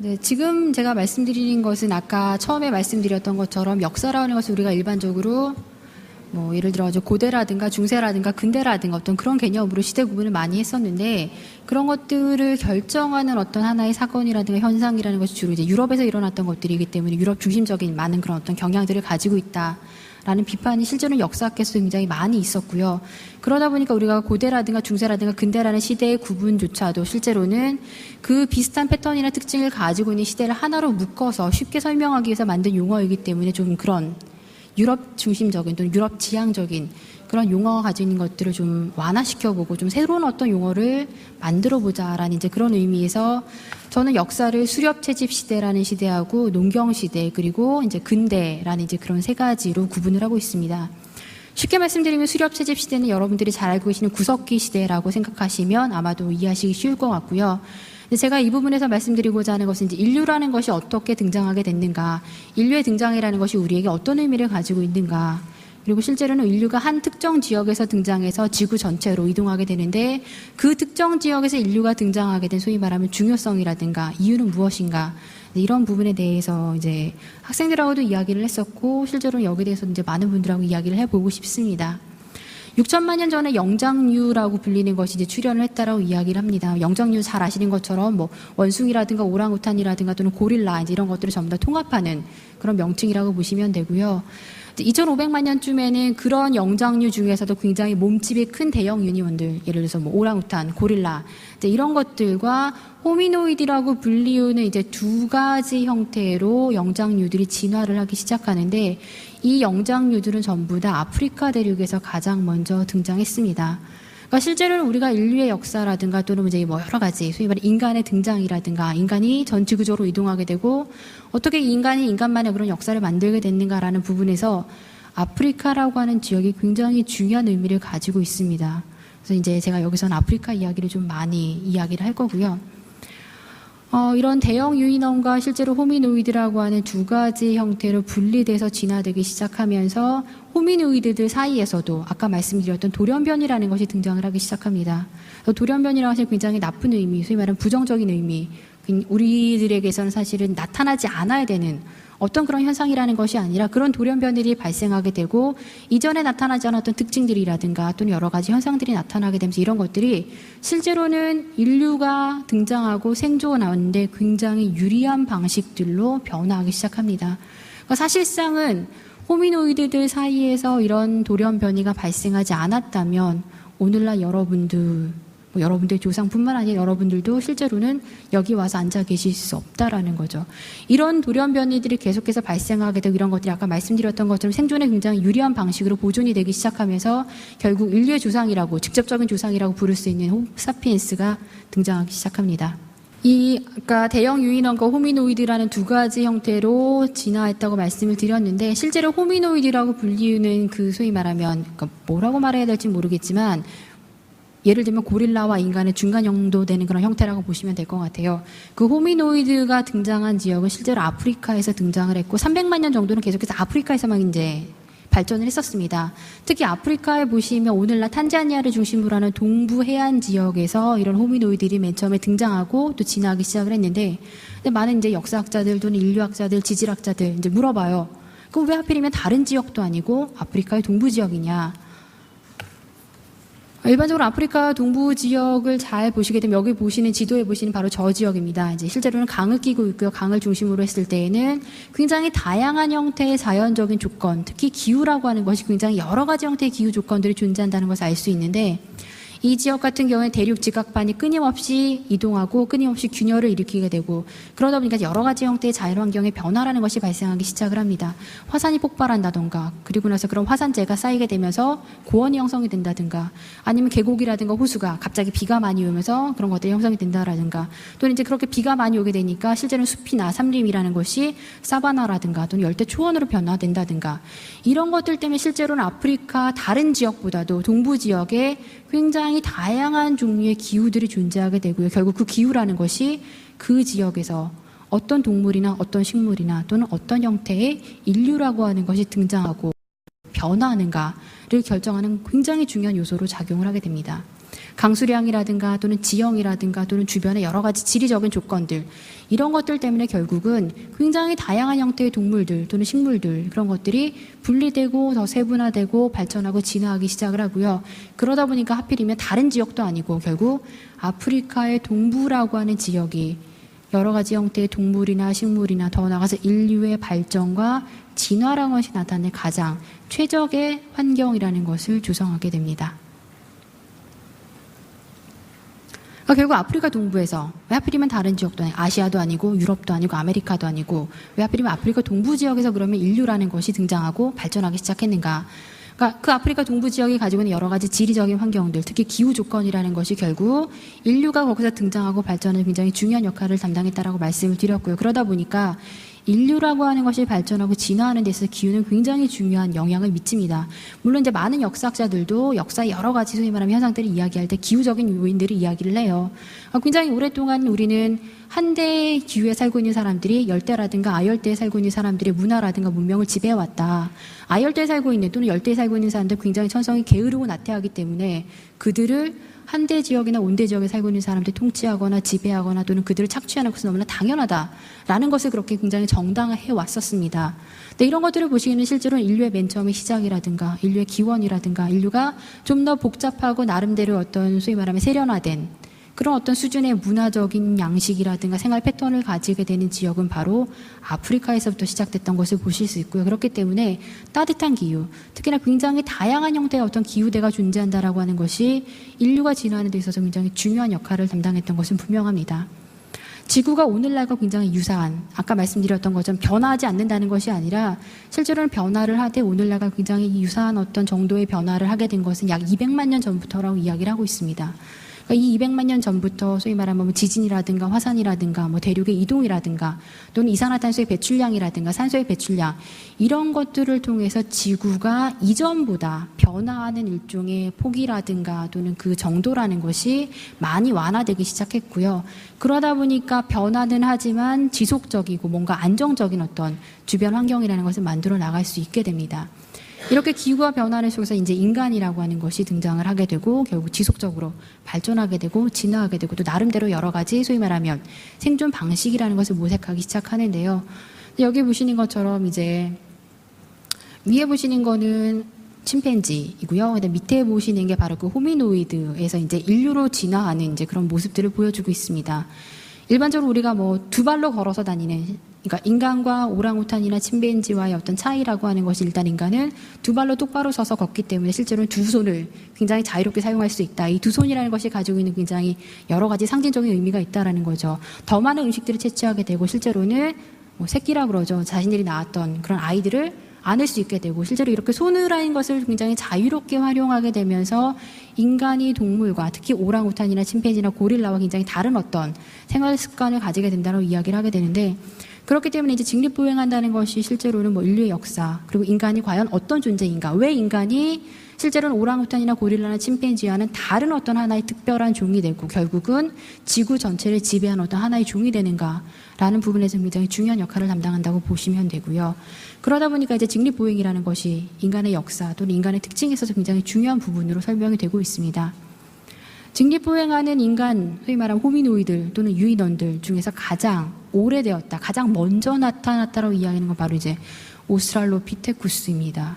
네, 지금 제가 말씀드리는 것은 아까 처음에 말씀드렸던 것처럼 역사라는 것을 우리가 일반적으로 뭐 예를 들어 고대라든가 중세라든가 근대라든가 어떤 그런 개념으로 시대 구분을 많이 했었는데, 그런 것들을 결정하는 어떤 하나의 사건이라든가 현상이라는 것이 주로 이제 유럽에서 일어났던 것들이기 때문에 유럽 중심적인 많은 그런 어떤 경향들을 가지고 있다라는 비판이 실제로는 역사학계에서 굉장히 많이 있었고요. 그러다 보니까 우리가 고대라든가 중세라든가 근대라는 시대의 구분조차도 실제로는 그 비슷한 패턴이나 특징을 가지고 있는 시대를 하나로 묶어서 쉽게 설명하기 위해서 만든 용어이기 때문에 좀 그런 유럽 중심적인 또는 유럽 지향적인 그런 용어가 가지고 있는 것들을 좀 완화시켜보고 좀 새로운 어떤 용어를 만들어보자라는 이제 그런 의미에서 저는 역사를 수렵 채집 시대라는 시대하고 농경 시대 그리고 이제 근대라는 이제 그런 세 가지로 구분을 하고 있습니다. 쉽게 말씀드리면 수렵 채집 시대는 여러분들이 잘 알고 계시는 구석기 시대라고 생각하시면 아마도 이해하시기 쉬울 것 같고요. 제가 이 부분에서 말씀드리고자 하는 것은 이제 인류라는 것이 어떻게 등장하게 됐는가, 인류의 등장이라는 것이 우리에게 어떤 의미를 가지고 있는가, 그리고 실제로는 인류가 한 특정 지역에서 등장해서 지구 전체로 이동하게 되는데 그 특정 지역에서 인류가 등장하게 된 소위 말하면 중요성이라든가 이유는 무엇인가, 이런 부분에 대해서 이제 학생들하고도 이야기를 했었고 실제로는 여기에 대해서 이제 많은 분들하고 이야기를 해보고 싶습니다. 6천만 년 전에 영장류라고 불리는 것이 이제 출현을 했다라고 이야기를 합니다. 영장류 잘 아시는 것처럼 뭐 원숭이라든가 오랑우탄이라든가 또는 고릴라 이제 이런 것들을 전부 다 통합하는 그런 명칭이라고 보시면 되고요. 2500만 년쯤에는 그런 영장류 중에서도 굉장히 몸집이 큰 대형 유니몬들, 예를 들어서 뭐 오랑우탄, 고릴라 이제 이런 것들과 호미노이드라고 불리우는 이제 두 가지 형태로 영장류들이 진화를 하기 시작하는데, 이 영장류들은 전부 다 아프리카 대륙에서 가장 먼저 등장했습니다. 그러니까 실제로는 우리가 인류의 역사라든가 또는 이제 뭐 여러 가지 소위 말해 인간의 등장이라든가 인간이 전 지구적으로 이동하게 되고 어떻게 인간이 인간만의 그런 역사를 만들게 됐는가라는 부분에서 아프리카라고 하는 지역이 굉장히 중요한 의미를 가지고 있습니다. 그래서 이제 제가 여기서는 아프리카 이야기를 좀 많이 이야기를 할 거고요. 이런 대형 유인원과 실제로 호미노이드라고 하는 두 가지 형태로 분리돼서 진화되기 시작하면서 호미노이드들 사이에서도 아까 말씀드렸던 돌연변이라는 것이 등장을 하기 시작합니다. 돌연변이라는 것이 굉장히 나쁜 의미, 소위 말하는 부정적인 의미, 우리들에게서는 사실은 나타나지 않아야 되는 어떤 그런 현상이라는 것이 아니라 그런 돌연변들이 발생하게 되고 이전에 나타나지 않았던 특징들이라든가 또는 여러 가지 현상들이 나타나게 되면서 이런 것들이 실제로는 인류가 등장하고 생존하는데 굉장히 유리한 방식들로 변화하기 시작합니다. 그러니까 사실상은 호미노이드들 사이에서 이런 돌연변이가 발생하지 않았다면 오늘날 여러분들의 조상뿐만 아니라 여러분들도 실제로는 여기 와서 앉아 계실 수 없다라는 거죠. 이런 돌연변이들이 계속해서 발생하게 되고 이런 것들이 아까 말씀드렸던 것처럼 생존에 굉장히 유리한 방식으로 보존이 되기 시작하면서 결국 인류의 조상이라고, 직접적인 조상이라고 부를 수 있는 호모사피엔스가 등장하기 시작합니다. 아까 대형 유인원과 호미노이드라는 두 가지 형태로 진화했다고 말씀을 드렸는데, 실제로 호미노이드라고 불리우는 그 소위 말하면 그러니까 뭐라고 말해야 될지 모르겠지만 예를 들면 고릴라와 인간의 중간 정도 되는 그런 형태라고 보시면 될 것 같아요. 그 호미노이드가 등장한 지역은 실제로 아프리카에서 등장을 했고 300만 년 정도는 계속해서 아프리카에서만 이제 발전을 했었습니다. 특히 아프리카에 보시면 오늘날 탄자니아를 중심으로 하는 동부 해안 지역에서 이런 호미노이드들이 맨 처음에 등장하고 또 진화하기 시작을 했는데, 근데 많은 이제 역사학자들 또는 인류학자들, 지질학자들 이제 물어봐요. 그럼 왜 하필이면 다른 지역도 아니고 아프리카의 동부 지역이냐? 일반적으로 아프리카 동부 지역을 잘 보시게 되면 여기 보시는 지도에 보시는 바로 저 지역입니다. 이제 실제로는 강을 끼고 있고요. 강을 중심으로 했을 때에는 굉장히 다양한 형태의 자연적인 조건, 특히 기후라고 하는 것이 굉장히 여러 가지 형태의 기후 조건들이 존재한다는 것을 알 수 있는데, 이 지역 같은 경우에 대륙 지각판이 끊임없이 이동하고 끊임없이 균열을 일으키게 되고 그러다 보니까 여러 가지 형태의 자연환경의 변화라는 것이 발생하기 시작을 합니다. 화산이 폭발한다던가, 그리고 나서 그런 화산재가 쌓이게 되면서 고원이 형성이 된다든가, 아니면 계곡이라든가 호수가 갑자기 비가 많이 오면서 그런 것들이 형성이 된다라든가, 또는 이제 그렇게 비가 많이 오게 되니까 실제는 숲이나 산림이라는 것이 사바나라든가 또는 열대 초원으로 변화된다든가, 이런 것들 때문에 실제로는 아프리카 다른 지역보다도 동부 지역에 굉장히 다양한 종류의 기후들이 존재하게 되고요. 결국 그 기후라는 것이 그 지역에서 어떤 동물이나 어떤 식물이나 또는 어떤 형태의 인류라고 하는 것이 등장하고 변화하는가를 결정하는 굉장히 중요한 요소로 작용을 하게 됩니다. 강수량이라든가 또는 지형이라든가 또는 주변의 여러 가지 지리적인 조건들, 이런 것들 때문에 결국은 굉장히 다양한 형태의 동물들 또는 식물들, 그런 것들이 분리되고 더 세분화되고 발전하고 진화하기 시작을 하고요. 그러다 보니까 하필이면 다른 지역도 아니고 결국 아프리카의 동부라고 하는 지역이 여러 가지 형태의 동물이나 식물이나 더 나아가서 인류의 발전과 진화라는 것이 나타낸 가장 최적의 환경이라는 것을 조성하게 됩니다. 그러니까 결국 아프리카 동부에서 왜 하필이면 다른 지역도 아니고 아시아도 아니고 유럽도 아니고 아메리카도 아니고 왜 하필이면 아프리카 동부 지역에서 그러면 인류라는 것이 등장하고 발전하기 시작했는가? 그러니까 그 아프리카 동부 지역이 가지고 있는 여러 가지 지리적인 환경들, 특히 기후 조건이라는 것이 결국 인류가 거기서 등장하고 발전하는 굉장히 중요한 역할을 담당했다라고 말씀을 드렸고요. 그러다 보니까 인류라고 하는 것이 발전하고 진화하는 데 있어서 기후는 굉장히 중요한 영향을 미칩니다. 물론 이제 많은 역사학자들도 역사의 여러 가지 소위 말하면 현상들을 이야기할 때 기후적인 요인들을 이야기를 해요. 굉장히 오랫동안 우리는 한대의 기후에 살고 있는 사람들이 열대라든가 아열대에 살고 있는 사람들의 문화라든가 문명을 지배해왔다. 아열대에 살고 있는 또는 열대에 살고 있는 사람들 굉장히 천성이 게으르고 나태하기 때문에 그들을 한대 지역이나 온대 지역에 살고 있는 사람들이 통치하거나 지배하거나 또는 그들을 착취하는 것은 너무나 당연하다라는 것을 그렇게 굉장히 정당화해 왔었습니다. 근데 이런 것들을 보시기에는 실제로는 인류의 맨 처음의 시작이라든가 인류의 기원이라든가 인류가 좀 더 복잡하고 나름대로 어떤 소위 말하면 세련화된 그런 어떤 수준의 문화적인 양식이라든가 생활 패턴을 가지게 되는 지역은 바로 아프리카에서부터 시작됐던 것을 보실 수 있고요. 그렇기 때문에 따뜻한 기후, 특히나 굉장히 다양한 형태의 어떤 기후대가 존재한다라고 하는 것이 인류가 진화하는 데 있어서 굉장히 중요한 역할을 담당했던 것은 분명합니다. 지구가 오늘날과 굉장히 유사한, 아까 말씀드렸던 것처럼 변화하지 않는다는 것이 아니라 실제로는 변화를 하되 오늘날과 굉장히 유사한 어떤 정도의 변화를 하게 된 것은 약 200만 년 전부터라고 이야기를 하고 있습니다. 그러니까 이 200만 년 전부터 소위 말하면 뭐 지진이라든가 화산이라든가 뭐 대륙의 이동이라든가 또는 이산화탄소의 배출량이라든가 산소의 배출량, 이런 것들을 통해서 지구가 이전보다 변화하는 일종의 폭이라든가 또는 그 정도라는 것이 많이 완화되기 시작했고요. 그러다 보니까 변화는 하지만 지속적이고 뭔가 안정적인 어떤 주변 환경이라는 것을 만들어 나갈 수 있게 됩니다. 이렇게 기후가 변화하는 속에서 이제 인간이라고 하는 것이 등장을 하게 되고 결국 지속적으로 발전하게 되고 진화하게 되고 또 나름대로 여러 가지 소위 말하면 생존 방식이라는 것을 모색하기 시작하는데요. 여기 보시는 것처럼 이제 위에 보시는 거는 침팬지이고요. 근데 밑에 보시는 게 바로 그 호미노이드에서 이제 인류로 진화하는 이제 그런 모습들을 보여주고 있습니다. 일반적으로 우리가 뭐 두 발로 걸어서 다니는, 그러니까 인간과 오랑우탄이나 침팬지와의 어떤 차이라고 하는 것이 일단 인간은 두 발로 똑바로 서서 걷기 때문에 실제로는 두 손을 굉장히 자유롭게 사용할 수 있다. 이 두 손이라는 것이 가지고 있는 굉장히 여러 가지 상징적인 의미가 있다라는 거죠. 더 많은 음식들을 채취하게 되고 실제로는 뭐 새끼라 그러죠. 자신들이 낳았던 그런 아이들을 안을 수 있게 되고 실제로 이렇게 손을라는 것을 굉장히 자유롭게 활용하게 되면서 인간이 동물과 특히 오랑우탄이나 침팬지나 고릴라와 굉장히 다른 어떤 생활 습관을 가지게 된다고 이야기를 하게 되는데, 그렇기 때문에 이제 직립보행한다는 것이 실제로는 뭐 인류의 역사 그리고 인간이 과연 어떤 존재인가, 왜 인간이 실제로는 오랑우탄이나 고릴라나 침팬지와는 다른 어떤 하나의 특별한 종이 되고 결국은 지구 전체를 지배하는 어떤 하나의 종이 되는가라는 부분에서 굉장히 중요한 역할을 담당한다고 보시면 되고요. 그러다 보니까 이제 직립보행이라는 것이 인간의 역사 또는 인간의 특징에 있어서 굉장히 중요한 부분으로 설명이 되고 있습니다. 직립보행하는 인간, 소위 말하면 호미노이들 또는 유인원들 중에서 가장 오래되었다, 가장 먼저 나타났다고 이야기하는 건 바로 이제 오스트랄로피테쿠스입니다.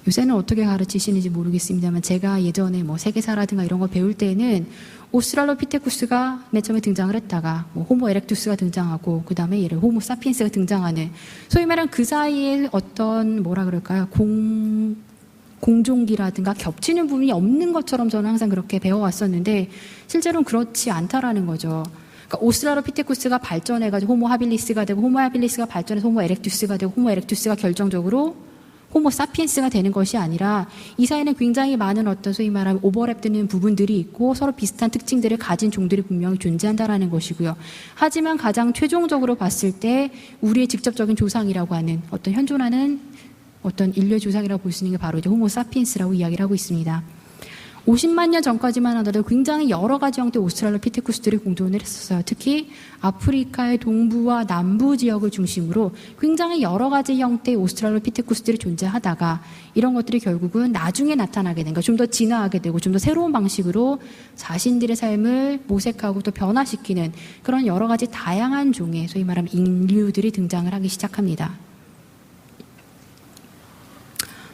요새는 어떻게 가르치시는지 모르겠습니다만 제가 예전에 뭐 세계사라든가 이런 거 배울 때는 오스트랄로피테쿠스가 맨 처음에 등장을 했다가 뭐 호모 에렉투스가 등장하고 그 다음에 예를 호모 사피엔스가 등장하는, 소위 말하면 그 사이에 어떤 뭐라 그럴까요, 공종기라든가 겹치는 부분이 없는 것처럼 저는 항상 그렇게 배워왔었는데 실제로는 그렇지 않다라는 거죠. 그러니까 오스트랄로피테쿠스가 발전해가지고 호모 하빌리스가 되고 호모 하빌리스가 발전해서 호모 에렉투스가 되고 호모 에렉투스가 결정적으로 호모 사피엔스가 되는 것이 아니라 이 사이에는 굉장히 많은 어떤 소위 말하면 오버랩되는 부분들이 있고 서로 비슷한 특징들을 가진 종들이 분명히 존재한다라는 것이고요. 하지만 가장 최종적으로 봤을 때 우리의 직접적인 조상이라고 하는 어떤 현존하는 어떤 인류의 조상이라고 볼 수 있는 게 바로 이제 호모 사피엔스라고 이야기를 하고 있습니다. 50만 년 전까지만 하더라도 굉장히 여러 가지 형태의 오스트랄로피테쿠스들이 공존을 했었어요. 특히 아프리카의 동부와 남부 지역을 중심으로 굉장히 여러 가지 형태의 오스트랄로피테쿠스들이 존재하다가 이런 것들이 결국은 나중에 나타나게 된 거예요. 좀 더 진화하게 되고 좀 더 새로운 방식으로 자신들의 삶을 모색하고 또 변화시키는 그런 여러 가지 다양한 종의 소위 말하면 인류들이 등장을 하기 시작합니다.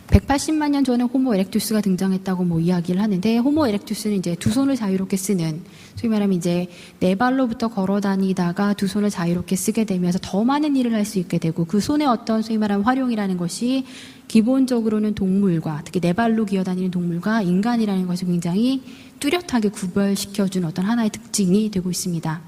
180만 년 전에 호모 에렉투스가 등장했다고 이야기를 하는데, 호모 에렉투스는 이제 두 손을 자유롭게 쓰는, 소위 말하면 이제 네 발로부터 걸어 다니다가 두 손을 자유롭게 쓰게 되면서 더 많은 일을 할 수 있게 되고, 그 손의 어떤 소위 말하면 활용이라는 것이 기본적으로는 동물과, 특히 네 발로 기어 다니는 동물과 인간이라는 것을 굉장히 뚜렷하게 구별시켜준 어떤 하나의 특징이 되고 있습니다.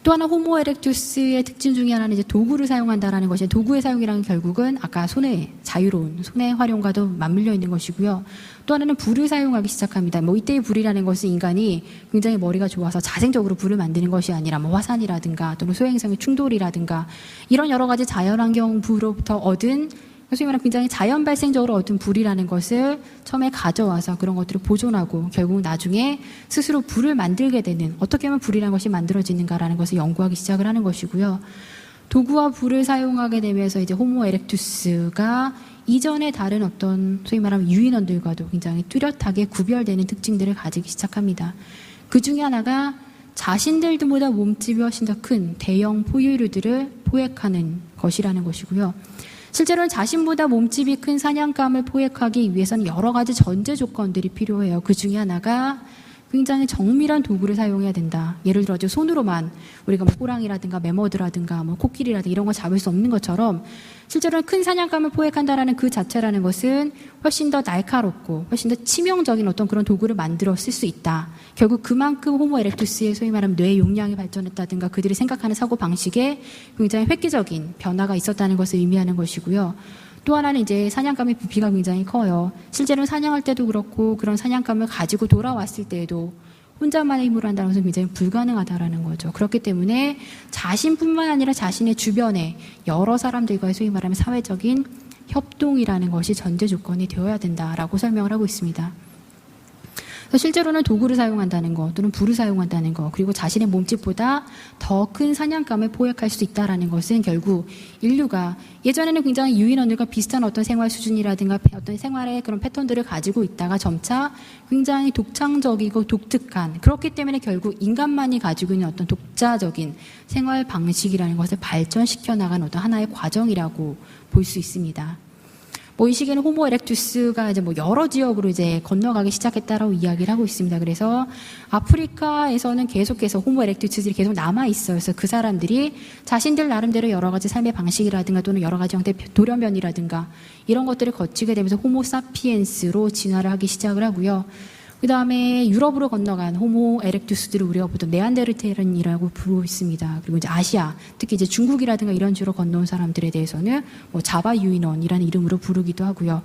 또 하나 호모 에렉투스의 특징 중에 하나는 이제 도구를 사용한다라는 것이, 도구의 사용이라는 결국은 아까 손의 자유로운 손의 활용과도 맞물려 있는 것이고요. 또 하나는 불을 사용하기 시작합니다. 이때의 불이라는 것은 인간이 굉장히 머리가 좋아서 자생적으로 불을 만드는 것이 아니라 화산이라든가 또는 소행성의 충돌이라든가 이런 여러 가지 자연환경 부로부터 얻은, 소위 말하면 굉장히 자연 발생적으로 얻은 불이라는 것을 처음에 가져와서 그런 것들을 보존하고 결국 나중에 스스로 불을 만들게 되는, 어떻게 하면 불이라는 것이 만들어지는가라는 것을 연구하기 시작을 하는 것이고요. 도구와 불을 사용하게 되면서 이제 호모 에렉투스가 이전의 다른 어떤 소위 말하면 유인원들과도 굉장히 뚜렷하게 구별되는 특징들을 가지기 시작합니다. 그 중에 하나가 자신들보다 몸집이 훨씬 더 큰 대형 포유류들을 포획하는 것이라는 것이고요. 실제로는 자신보다 몸집이 큰 사냥감을 포획하기 위해서는 여러 가지 전제 조건들이 필요해요. 그 중에 하나가 굉장히 정밀한 도구를 사용해야 된다. 예를 들어 손으로만 우리가 호랑이라든가 매머드라든가 코끼리라든가 이런 거 잡을 수 없는 것처럼, 실제로는 큰 사냥감을 포획한다라는 그 자체라는 것은 훨씬 더 날카롭고 훨씬 더 치명적인 어떤 그런 도구를 만들어 쓸 수 있다. 결국 그만큼 호모 에렉투스의 소위 말하면 뇌 용량이 발전했다든가 그들이 생각하는 사고 방식에 굉장히 획기적인 변화가 있었다는 것을 의미하는 것이고요. 또 하나는 이제 사냥감의 부피가 굉장히 커요. 실제로는 사냥할 때도 그렇고 그런 사냥감을 가지고 돌아왔을 때에도 혼자만의 힘으로 한다는 것은 굉장히 불가능하다라는 거죠. 그렇기 때문에 자신뿐만 아니라 자신의 주변에 여러 사람들과의 소위 말하면 사회적인 협동이라는 것이 전제 조건이 되어야 된다라고 설명을 하고 있습니다. 실제로는 도구를 사용한다는 것 또는 불을 사용한다는 것, 그리고 자신의 몸집보다 더 큰 사냥감을 포획할 수 있다는 것은 결국 인류가 예전에는 굉장히 유인원들과 비슷한 어떤 생활 수준이라든가 어떤 생활의 그런 패턴들을 가지고 있다가 점차 굉장히 독창적이고 독특한, 그렇기 때문에 결국 인간만이 가지고 있는 어떤 독자적인 생활 방식이라는 것을 발전시켜 나간 어떤 하나의 과정이라고 볼 수 있습니다. 이 시기에는 호모 에렉투스가 이제 여러 지역으로 이제 건너가기 시작했다라고 이야기를 하고 있습니다. 그래서 아프리카에서는 계속해서 호모 에렉투스들이 계속 남아있어요. 그래서 그 사람들이 자신들 나름대로 여러 가지 삶의 방식이라든가 또는 여러 가지 형태의 돌연변이라든가 이런 것들을 거치게 되면서 호모 사피엔스로 진화를 하기 시작을 하고요. 그 다음에 유럽으로 건너간 호모 에렉투스들을 우리가 보통 네안데르탈인이라고 부르고 있습니다. 그리고 이제 아시아, 특히 이제 중국이라든가 이런 지로 건너온 사람들에 대해서는 자바 유인원이라는 이름으로 부르기도 하고요.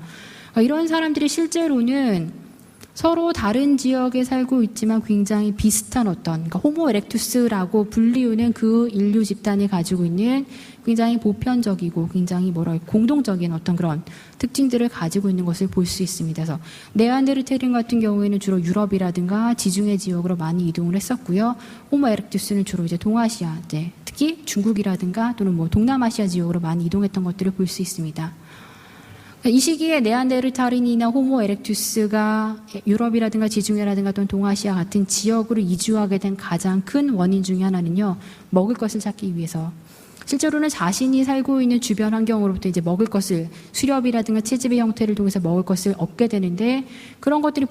이런 사람들이 실제로는 서로 다른 지역에 살고 있지만 굉장히 비슷한 어떤, 그러니까 호모 에렉투스라고 불리우는 그 인류 집단이 가지고 있는 굉장히 보편적이고 굉장히 공동적인 어떤 그런 특징들을 가지고 있는 것을 볼 수 있습니다. 그래서 네안데르탈인 같은 경우에는 주로 유럽이라든가 지중해 지역으로 많이 이동을 했었고요. 호모 에렉투스는 주로 이제 동아시아, 특히 중국이라든가 또는 동남아시아 지역으로 많이 이동했던 것들을 볼 수 있습니다. 이 시기에 네안데르탈인이나 호모 에렉투스가 유럽이라든가 지중해라든가 또는 동아시아 같은 지역으로 이주하게 된 가장 큰 원인 중에 하나는요, 먹을 것을 찾기 위해서, 실제로는 자신이 살고 있는 주변 환경으로부터 이제 먹을 것을 수렵이라든가 채집의 형태를 통해서 먹을 것을 얻게 되는데, 그런 것들이